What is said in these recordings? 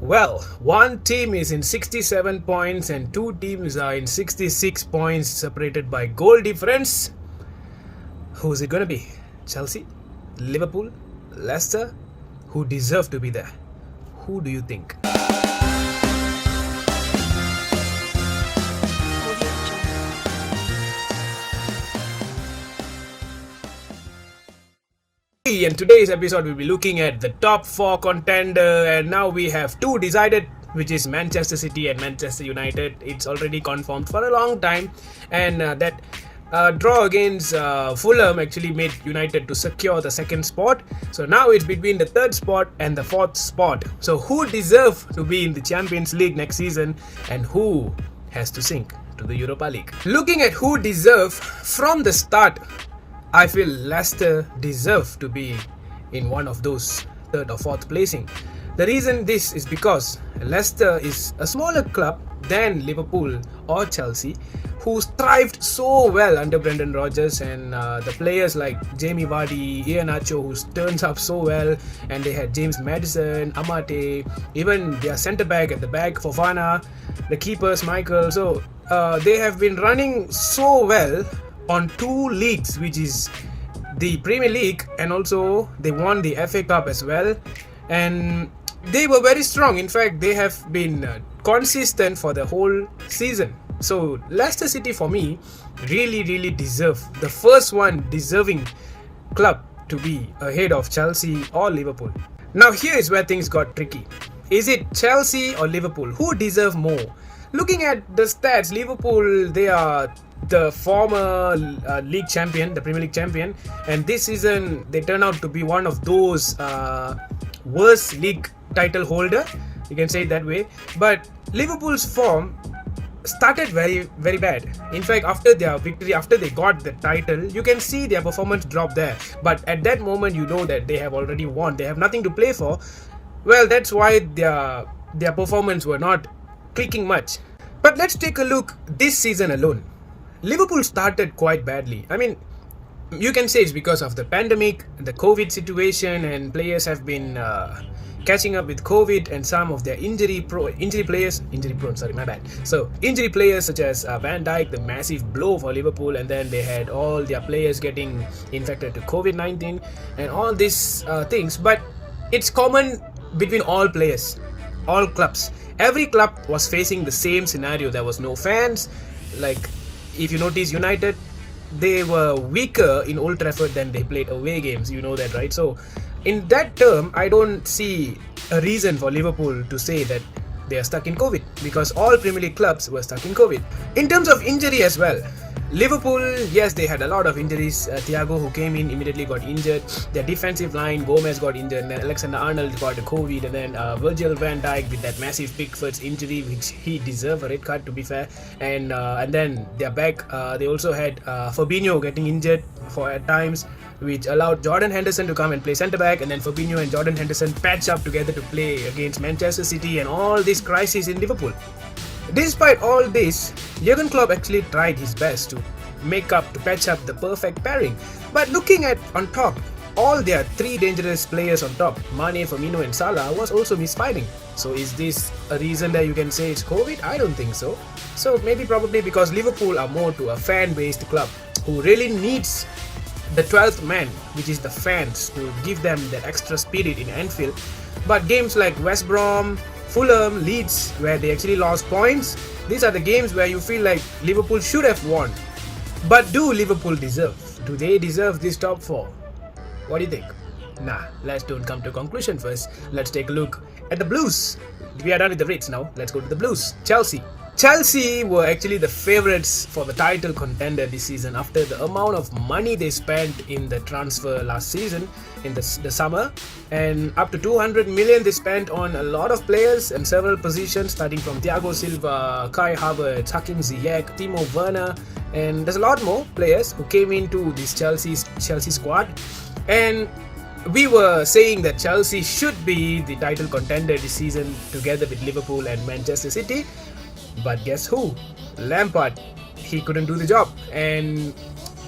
Well, one team is in 67 points and two teams are in 66 points, separated by goal difference. Who's it gonna be? Chelsea? Liverpool? Leicester? Who deserve to be there? Who do you think? In today's episode, we'll be looking at the top four contender, and now we have two decided, which is Manchester City and Manchester United. It's already confirmed for a long time, and that draw against Fulham actually made United to secure the second spot. So now it's between the third spot and the fourth spot. So who deserve to be in the Champions League next season, and who has to sink to the Europa League? Looking at who deserve from the start, I feel Leicester deserve to be in one of those third or fourth placing. The reason this is because Leicester is a smaller club than Liverpool or Chelsea, who thrived so well under Brendan Rodgers, and the players like Jamie Vardy, Iheanacho, who turns up so well, and they had James Maddison, Amate, even their centre back at the back, Fofana, the keepers, Michael. So they have been running so well on two leagues, which is the Premier League, and also they won the FA Cup as well, and they were very strong. In fact, they have been consistent for the whole season. So Leicester City, for me, really deserve, the first one deserving club to be ahead of Chelsea or Liverpool. Now here is where things got tricky. Is it Chelsea or Liverpool? Who deserve more? Looking at the stats, Liverpool, they are the former league champion, the Premier League champion, and this season they turn out to be one of those worst league title holder, you can say it that way. But Liverpool's form started very bad. In fact, after their victory, after they got the title, you can see their performance drop there. But at that moment, you know that they have already won, they have nothing to play for. Well, that's why their performance were not clicking much. But let's take a look this season alone. Liverpool started quite badly. I mean, you can say it's because of the pandemic, the COVID situation, and players have been catching up with COVID, and some of their injury players such as Van Dijk, the massive blow for Liverpool, and then they had all their players getting infected to COVID-19 and all these things. But it's common between all players, all clubs. Every club was facing the same scenario. There was no fans. Like, if you notice, United, they were weaker in Old Trafford than they played away games. You know that, right? So in that term, I don't see a reason for Liverpool to say that they are stuck in COVID, because all Premier League clubs were stuck in COVID. In terms of injury as well, Liverpool, yes, they had a lot of injuries. Thiago, who came in, immediately got injured. Their defensive line, Gomez got injured, and then Alexander-Arnold got a COVID, and then Virgil van Dijk with that massive Pickford's injury, which he deserved a red card, to be fair. And then their back, they also had Fabinho getting injured at times, which allowed Jordan Henderson to come and play centre back, and then Fabinho and Jordan Henderson patch up together to play against Manchester City, and all this crisis in Liverpool. Despite all this, Jurgen Klopp actually tried his best to patch up the perfect pairing. But looking at on top, all their three dangerous players on top, Mane, Firmino and Salah, was also misfiring. So is this a reason that you can say it's COVID? I don't think so. So probably because Liverpool are more to a fan-based club who really needs the 12th man, which is the fans, to give them that extra spirit in Anfield. But games like West Brom, Fulham, Leeds, where they actually lost points, these are the games where you feel like Liverpool should have won. But do Liverpool deserve? Do they deserve this top four? What do you think? Nah, let's don't come to a conclusion first. Let's take a look at the Blues. We are done with the Reds now. Let's go to the Blues. Chelsea were actually the favourites for the title contender this season after the amount of money they spent in the transfer last season in the summer, and up to 200 million they spent on a lot of players and several positions, starting from Thiago Silva, Kai Havertz, Hakim Ziyech, Timo Werner, and there's a lot more players who came into this Chelsea squad. And we were saying that Chelsea should be the title contender this season together with Liverpool and Manchester City. But guess who? Lampard. He couldn't do the job. And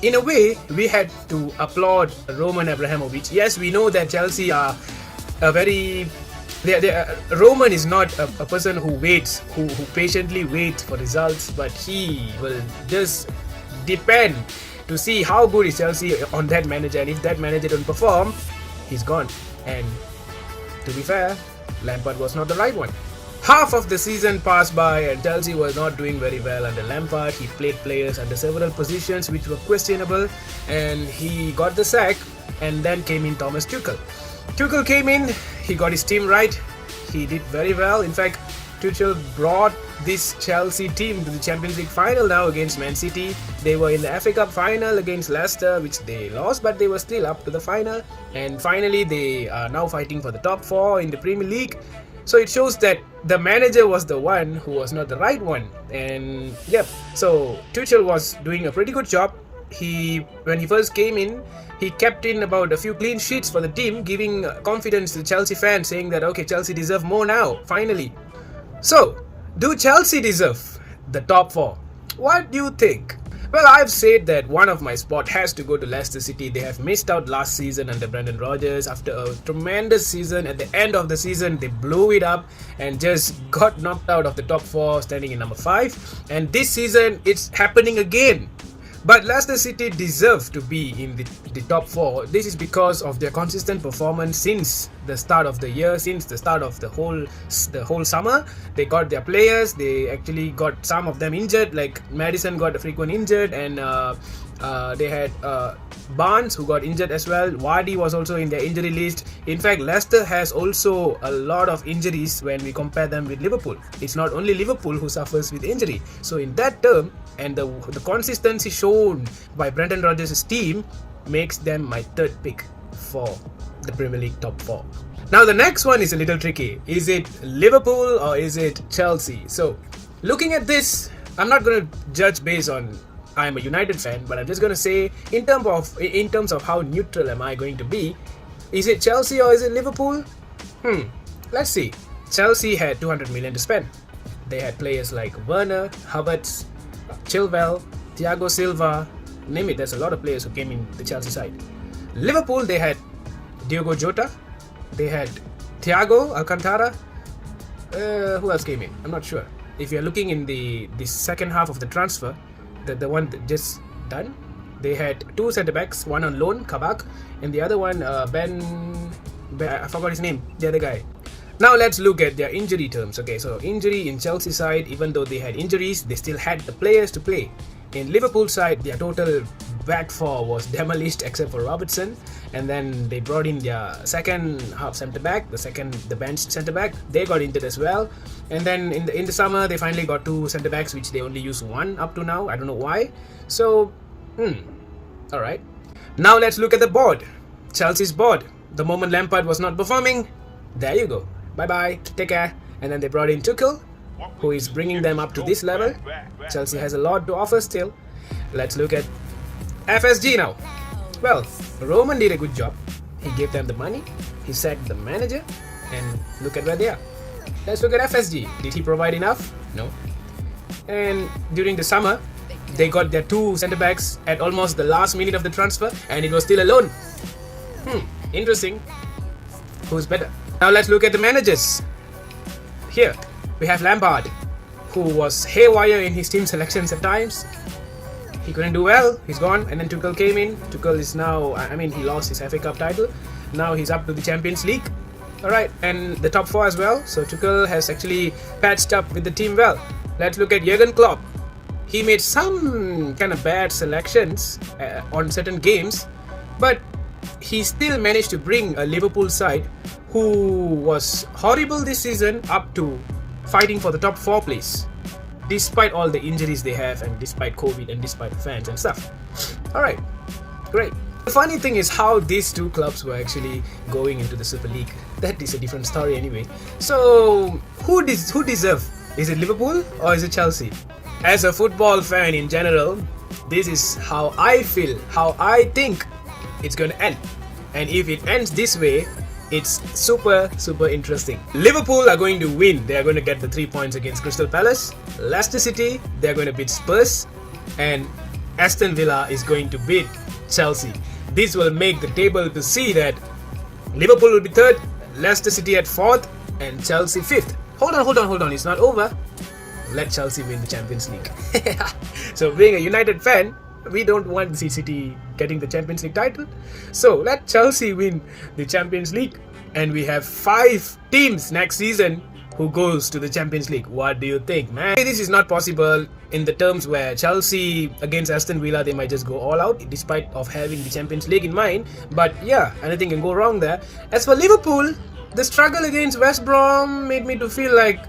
in a way, we had to applaud Roman Abramovich. Yes, we know that Chelsea are a very Roman is not a person who waits, who patiently waits for results, but he will just depend to see how good is Chelsea on that manager, and if that manager don't perform, he's gone. And to be fair, Lampard was not the right one. Half of the season passed by and Chelsea was not doing very well under Lampard. He played players under several positions which were questionable, and he got the sack. And then came in Thomas Tuchel. Tuchel came in, he got his team right, he did very well. In fact, Tuchel brought this Chelsea team to the Champions League final now against Man City. They were in the FA Cup final against Leicester, which they lost, but they were still up to the final. And finally, they are now fighting for the top 4 in the Premier League. So it shows that the manager was the one who was not the right one. And yep, so Tuchel was doing a pretty good job. When he first came in, he kept in about a few clean sheets for the team, giving confidence to the Chelsea fans, saying that okay, Chelsea deserve more now, finally. So, do Chelsea deserve the top 4? What do you think? Well, I've said that one of my spot has to go to Leicester City. They have missed out last season under Brendan Rodgers. After a tremendous season, at the end of the season, they blew it up and just got knocked out of the top 4, standing in number 5. And this season, it's happening again. But Leicester City deserve to be in the top 4. This is because of their consistent performance since the start of the year, since the start of the whole summer. They got their players. They actually got some of them injured, like Madison got a frequent injured, and they had Barnes who got injured as well. Vardy was also in their injury list. In fact, Leicester has also a lot of injuries when we compare them with Liverpool. It's not only Liverpool who suffers with injury. So in that term, and the consistency shown by Brendan Rodgers' team makes them my third pick for the Premier League top 4. Now the next one is a little tricky. Is it Liverpool or is it Chelsea? So looking at this, I'm not going to judge based on I'm a United fan, but I'm just going to say in terms of how neutral am I going to be, is it Chelsea or is it Liverpool? Let's see. Chelsea had 200 million to spend. They had players like Werner, Havertz, Chilwell, Thiago Silva, name it. There's a lot of players who came in the Chelsea side. Liverpool, they had Diogo Jota, they had Thiago Alcantara. Who else came in? I'm not sure. If you're looking in the second half of the transfer, the one that just done, they had 2 centre backs, one on loan, Kabak, and the other one I forgot his name, the other guy. Now let's look at their injury terms. Okay, so injury in Chelsea side, even though they had injuries, they still had the players to play. In Liverpool side, their total back 4 was demolished except for Robertson, and then they brought in their second half centre back, the benched centre back. They got injured as well, and then in the summer they finally got 2 centre backs, which they only use 1 up to now. I don't know why. So, all right. Now let's look at the board. Chelsea's board. The moment Lampard was not performing, there you go. Bye bye. Take care. And then they brought in Tuchel, who is bringing them up to this level. Chelsea has a lot to offer still. Let's look at FSG now. Well, Roman did a good job. He gave them the money, he sacked the manager, and look at where they are. Let's look at FSG. Did he provide enough? No. And during the summer, they got their 2 centre backs at almost the last minute of the transfer, and it was still a loan. Interesting. Who's better? Now let's look at the managers. Here we have Lampard, who was haywire in his team selections at times. He couldn't do well, he's gone. And then Tuchel came in. Tuchel is now, he lost his FA Cup title. Now he's up to the Champions League. Alright, and the top 4 as well. So Tuchel has actually patched up with the team well. Let's look at Jurgen Klopp. He made some kind of bad selections on certain games, but he still managed to bring a Liverpool side who was horrible this season up to fighting for the top 4 place, despite all the injuries they have, and despite COVID, and despite fans and stuff. Alright, great. The funny thing is how these 2 clubs were actually going into the Super League. That is a different story anyway. So who deserve? Is it Liverpool or is it Chelsea? As a football fan in general, this is how I feel, how I think it's going to end. And if it ends this way, it's super interesting. Liverpool are going to win. They are going to get the 3 points against Crystal Palace. Leicester City, they're going to beat Spurs. And Aston Villa is going to beat Chelsea. This will make the table to see that Liverpool will be 3rd, Leicester City at 4th, and Chelsea 5th. Hold on. It's not over. Let Chelsea win the Champions League. So being a United fan, we don't want to see City getting the Champions League title. So let Chelsea win the Champions League, and we have 5 teams next season who goes to the Champions League. What do you think, man? This is not possible in the terms where Chelsea against Aston Villa, they might just go all out despite of having the Champions League in mind. But yeah, anything can go wrong there. As for Liverpool, the struggle against West Brom made me to feel like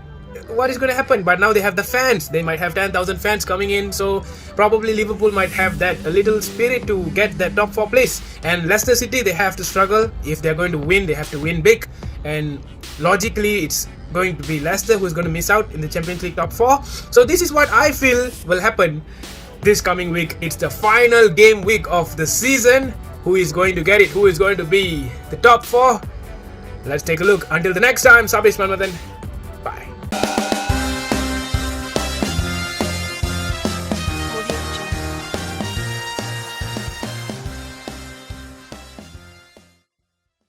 what is going to happen. But now they have the fans. They might have 10,000 fans coming in, so probably Liverpool might have that a little spirit to get that top 4 place. And Leicester City, they have to struggle. If they're going to win, they have to win big. And logically, it's going to be Leicester who's going to miss out in the Champions League top 4. So this is what I feel will happen this coming week. It's the final game week of the season. Who is going to get it? Who is going to be the top 4? Let's take a look. Until the next time, Sabesh Manmathan.